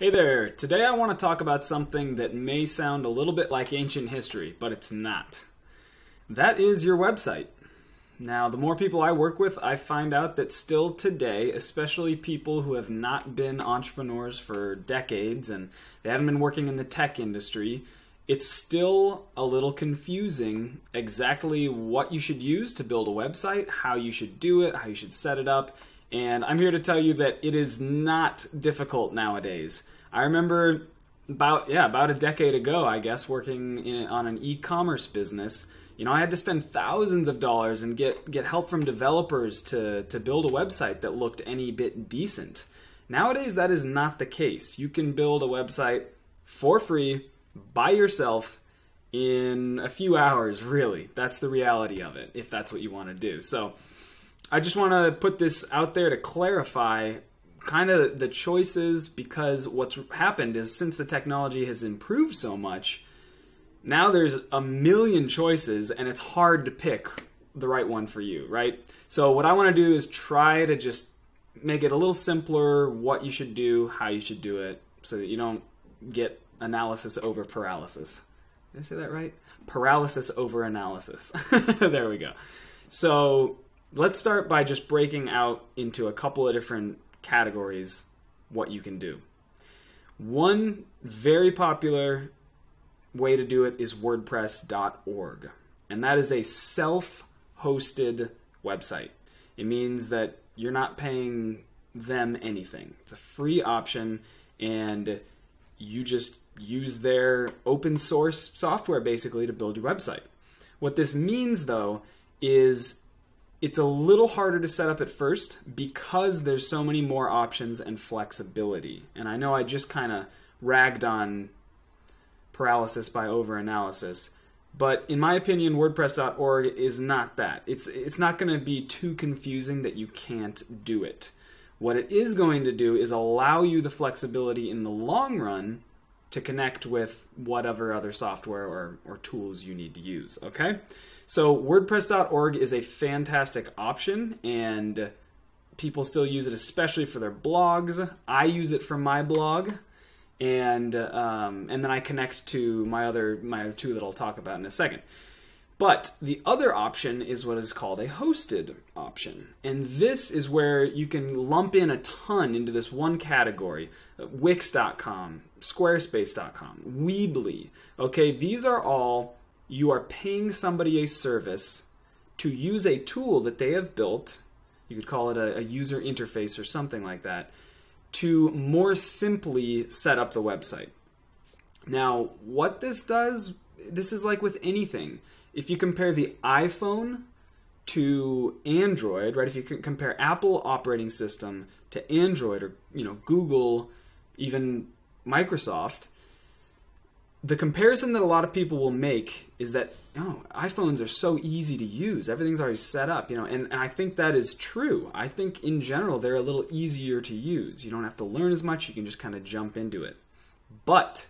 Hey there, today I want to talk about something that may sound a little bit like ancient history, but it's not. That is your website. Now, the more people I work with, I find out that still today, especially people who have not been entrepreneurs for decades and they haven't been working in the tech industry, it's still a little confusing exactly what you should use to build a website, how you should do it, how you should set it up. And I'm here to tell you that it is not difficult nowadays. I remember about a decade ago, I guess, working on an e-commerce business. You know, I had to spend thousands of dollars and get help from developers to build a website that looked any bit decent. Nowadays, that is not the case. You can build a website for free by yourself in a few hours, really. That's the reality of it, if that's what you want to do. So I just want to put this out there to clarify kind of the choices, because what's happened is since the technology has improved so much, now there's a million choices and it's hard to pick the right one for you, right? So what I want to do is try to just make it a little simpler, what you should do, how you should do it, so that you don't get analysis over paralysis. Did I say that right? Paralysis over analysis. There we go. So let's start by just breaking out into a couple of different categories what you can do. One very popular way to do it is WordPress.org, and that is a self-hosted website. It means that you're not paying them anything. It's a free option, and you just use their open source software basically to build your website. What this means, though, is it's a little harder to set up at first because there's so many more options and flexibility. And I know I just kind of ragged on paralysis by overanalysis, but in my opinion, WordPress.org is not that. It's not going to be too confusing that you can't do it. What it is going to do is allow you the flexibility in the long run to connect with whatever other software or tools you need to use, okay? So WordPress.org is a fantastic option, and people still use it, especially for their blogs. I use it for my blog, and then I connect to my other two that I'll talk about in a second. But the other option is what is called a hosted option. And this is where you can lump in a ton into this one category. Wix.com, squarespace.com, Weebly. Okay, these are all, you are paying somebody a service to use a tool that they have built. You could call it a user interface or something like that, to more simply set up the website. Now, what this does, this is like with anything. If you compare the iPhone to Android, right? If you can compare Apple operating system to Android, or Google, even Microsoft, the comparison that a lot of people will make is that iPhones are so easy to use. Everything's already set up, and I think that is true. I think in general they're a little easier to use. You don't have to learn as much. You can just kind of jump into it. But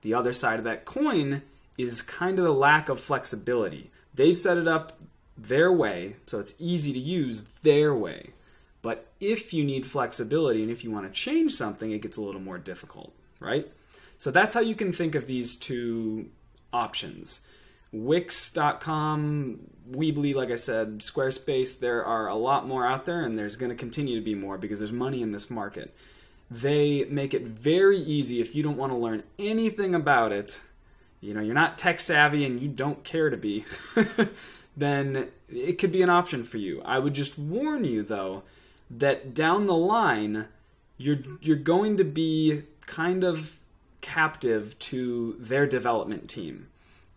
the other side of that coin is kind of the lack of flexibility. They've set it up their way, so it's easy to use their way. But if you need flexibility and if you want to change something, it gets a little more difficult, right? So that's how you can think of these two options. Wix.com, Weebly, like I said, Squarespace, there are a lot more out there, and there's going to continue to be more because there's money in this market. They make it very easy if you don't want to learn anything about it, you're not tech savvy and you don't care to be, then it could be an option for you. I would just warn you, though, that down the line, you're going to be kind of captive to their development team.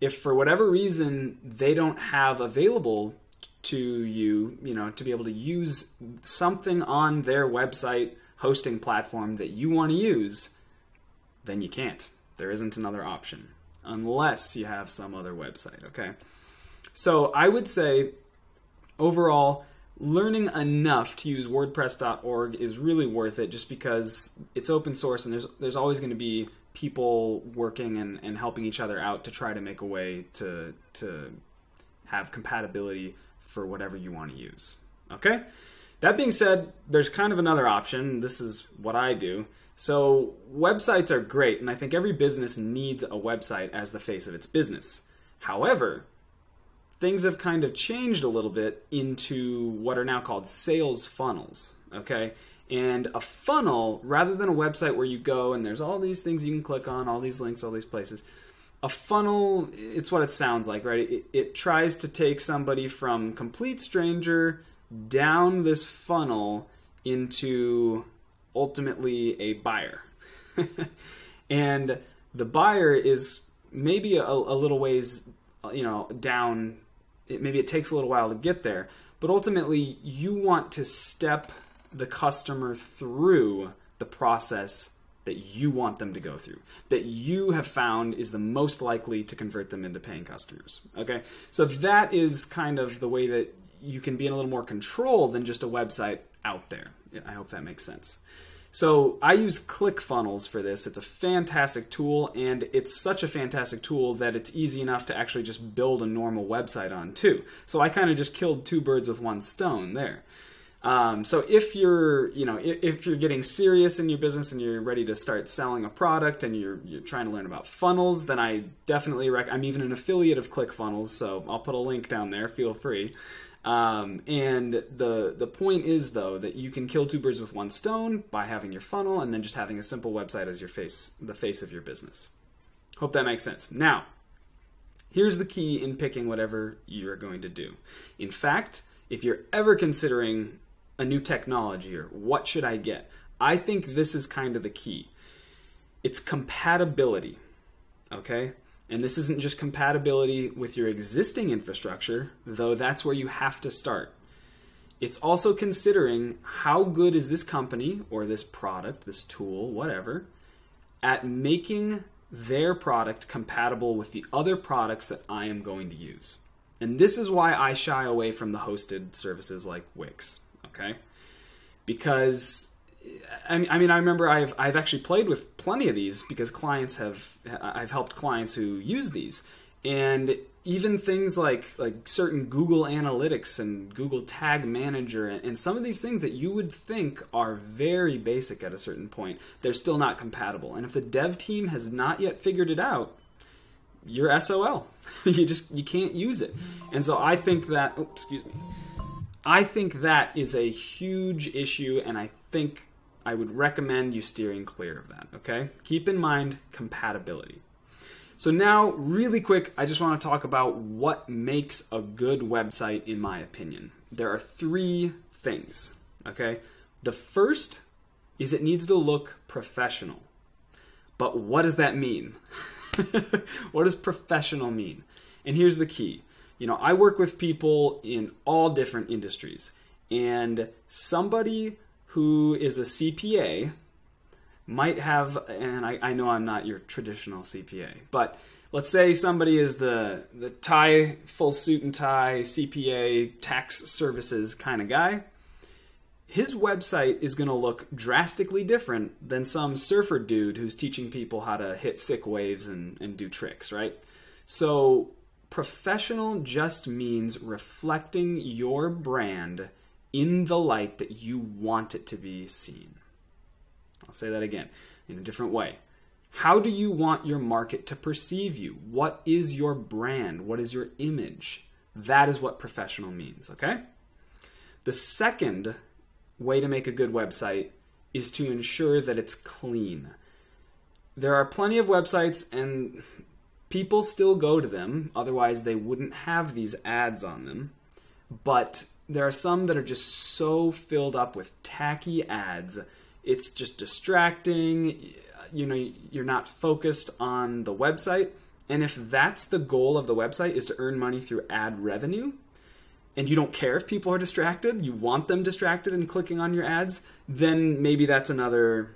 If for whatever reason they don't have available to you, to be able to use something on their website hosting platform that you want to use, then you can't. There isn't another option unless you have some other website, okay? So I would say overall, learning enough to use WordPress.org is really worth it, just because it's open source and there's always going to be people working and helping each other out to try to make a way to have compatibility for whatever you want to use. Okay? That being said, there's kind of another option. This is what I do. So websites are great, and I think every business needs a website as the face of its business. However, things have kind of changed a little bit into what are now called sales funnels, okay? And a funnel, rather than a website where you go and there's all these things you can click on, all these links, all these places, a funnel, it's what it sounds like, right? It tries to take somebody from complete stranger down this funnel into ultimately a buyer. And the buyer is maybe a little ways, down. Maybe it takes a little while to get there, but ultimately you want to step the customer through the process that you want them to go through, that you have found is the most likely to convert them into paying customers. Okay, so that is kind of the way that you can be in a little more control than just a website out there. I hope that makes sense. So I use ClickFunnels for this. It's a fantastic tool, and it's such a fantastic tool that it's easy enough to actually just build a normal website on too. So I kind of just killed two birds with one stone there. So if you're getting serious in your business and you're ready to start selling a product and you're trying to learn about funnels, then I definitely I'm even an affiliate of ClickFunnels, so I'll put a link down there. Feel free. And the point is, though, that you can kill two birds with one stone by having your funnel and then just having a simple website as the face of your business. Hope that makes sense. Now, here's the key in picking whatever you're going to do. In fact, if you're ever considering a new technology or what should I get, I think this is kind of the key. It's compatibility, okay? And this isn't just compatibility with your existing infrastructure, though that's where you have to start. It's also considering how good is this company or this product, this tool, whatever, at making their product compatible with the other products that I am going to use. And this is why I shy away from the hosted services like Wix, okay? Because I remember I've actually played with plenty of these because I've helped clients who use these, and even things like certain Google Analytics and Google Tag Manager and some of these things that you would think are very basic at a certain point, they're still not compatible. And if the dev team has not yet figured it out, you're SOL. You can't use it. And so I think that, I think that is a huge issue, and I think I would recommend you steering clear of that, okay? Keep in mind compatibility. So now, really quick, I just want to talk about what makes a good website in my opinion. There are three things, okay? The first is it needs to look professional. But what does that mean? What does professional mean? And here's the key. I work with people in all different industries, and somebody who is a CPA might have, and I know I'm not your traditional CPA, but let's say somebody is the tie, full suit and tie, CPA, tax services kind of guy. His website is going to look drastically different than some surfer dude who's teaching people how to hit sick waves and do tricks, right? So professional just means reflecting your brand in the light that you want it to be seen. I'll say that again in a different way. How do you want your market to perceive you? What is your brand? What is your image? That is what professional means, okay? The second way to make a good website is to ensure that it's clean. There are plenty of websites, and people still go to them, otherwise they wouldn't have these ads on them. But there are some that are just so filled up with tacky ads, it's just distracting. You're not focused on the website. And if that's the goal of the website, is to earn money through ad revenue, and you don't care if people are distracted, you want them distracted and clicking on your ads, then maybe that's another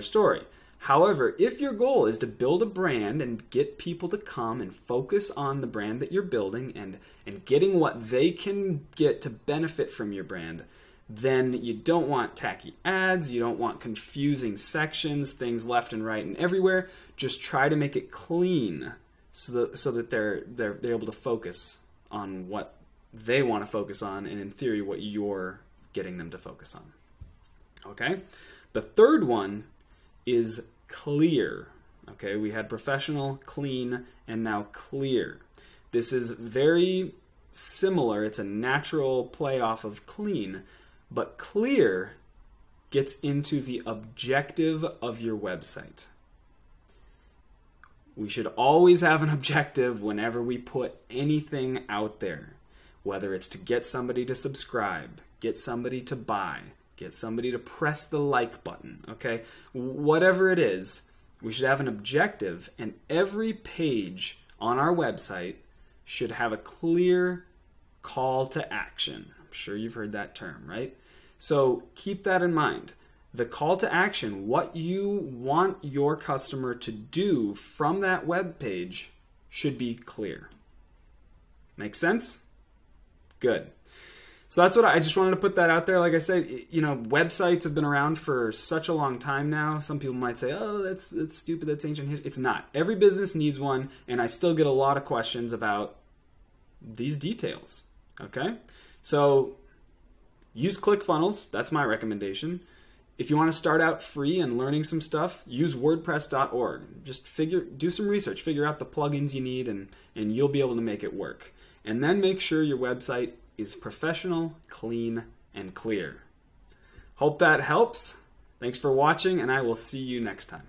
story. However, if your goal is to build a brand and get people to come and focus on the brand that you're building and getting what they can get to benefit from your brand, then you don't want tacky ads, you don't want confusing sections, things left and right and everywhere. Just try to make it clean so that they're able to focus on what they want to focus on, and in theory what you're getting them to focus on. Okay? The third one is clear. Okay, we had professional, clean, and now clear. This is very similar. It's a natural play off of clean, but clear gets into the objective of your website. We should always have an objective whenever we put anything out there, whether it's to get somebody to subscribe, get somebody to buy, get somebody to press the like button, okay? Whatever it is, we should have an objective, and every page on our website should have a clear call to action. I'm sure you've heard that term, right? So keep that in mind. The call to action, what you want your customer to do from that web page, should be clear. Make sense? Good. So that's what I just wanted to put that out there. Like I said, you know, websites have been around for such a long time now. Some people might say, oh, that's stupid, that's ancient history. It's not. Every business needs one, and I still get a lot of questions about these details. Okay? So use ClickFunnels. That's my recommendation. If you want to start out free and learning some stuff, use WordPress.org. Just do some research, figure out the plugins you need, and you'll be able to make it work. And then make sure your website is professional, clean, and clear. Hope that helps. Thanks for watching, and I will see you next time.